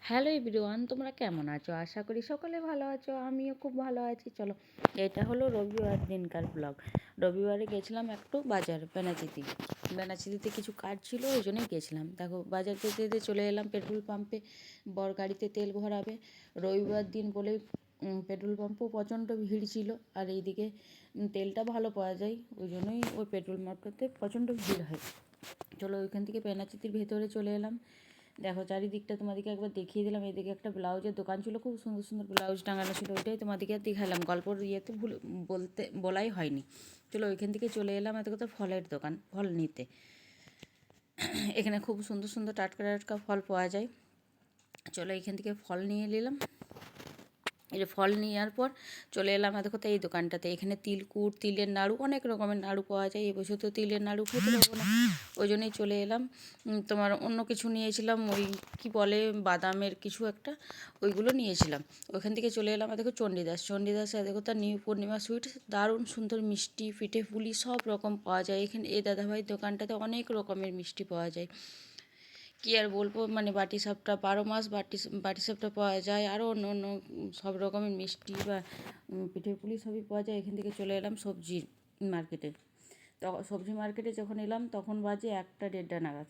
Hello everyone, তোমরা কেমন আছো? আশা করি সকলে ভালো আছো। আমিও খুব ভালো আছি। চলো, এটা হলো রবিবার দিনকার ব্লগ। রবিবারে গেছিলাম একটু বাজার বেনাচিতিতে কিছু কাজ ছিল, ওই জন্যই গেছিলাম। দেখো, বাজার যেতে যেতে চলে এলাম পেট্রোল পাম্পে। বর গাড়িতে তেল ভরাবে। রবিবার দিন বলে পেট্রোল পাম্পও প্রচণ্ড ভিড় ছিল। আর এইদিকে তেলটা ভালো পাওয়া যায়, ওই জন্যই ওই পেট্রোল পাম্পটাতে প্রচণ্ড ভিড় হয়। চলো, ওইখান থেকে বেনাচিতির ভেতরে চলে এলাম। দেখো, চারিদিকটা তোমাদেরকে একবার দেখিয়ে দিলাম। এদিকে একটা ব্লাউজের দোকান ছিল, খুব সুন্দর সুন্দর ব্লাউজ টাঙানো ছিল, ওইটাই তোমাদেরকে দেখালাম। গল্পর ইয়েতে বলাই হয়নি। চলো, ওইখান থেকে চলে এলাম এত কথা ফলের দোকান, ফল নিতে। এখানে খুব সুন্দর সুন্দর টাটকা টাটকা ফল পাওয়া যায়। চলো, এখান থেকে ফল নিয়ে নিলাম। এই যে ফল নেওয়ার পর চলে এলাম দেখো তো এই দোকানটাতে। এখানে তিলকুট, তিলের নাড়ু, অনেক রকমের নাড়ু পাওয়া যায়। এবছর তো তিলের নাড়ু খেতে পারবো না, ওই জন্যই চলে এলাম। তোমার অন্য কিছু নিয়েছিলাম, ওই কি বলে বাদামের কিছু একটা, ওইগুলো নিয়েছিলাম। ওইখান থেকে চলে এলাম দেখো চণ্ডীদাস দেখো তার নিউ পূর্ণিমা সুইটস, দারুণ সুন্দর মিষ্টি, পিঠে পুলি সব রকম পাওয়া যায় এখানে। এই দাদাভাই দোকানটাতে অনেক রকমের মিষ্টি পাওয়া যায়। কী আর বলবো, মানে বাটিসাপটা 12 মাস বাটিসাপটা পাওয়া যায়, আরও অন্য অন্য সব রকমের মিষ্টি বা পিঠে পুলি সবই পাওয়া যায়। এখান থেকে চলে এলাম সবজি মার্কেটে। সবজি মার্কেটে যখন এলাম তখন বাজে 1টা 1:30 নাগাদ।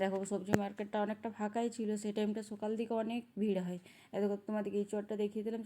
দেখো, সবজি মার্কেটটা অনেকটা ফাঁকাই ছিল, সেই টাইমটা সকাল দিকে অনেক ভিড় হয়। এত তোমাদেরকে এই চটটা দেখিয়ে দিলাম।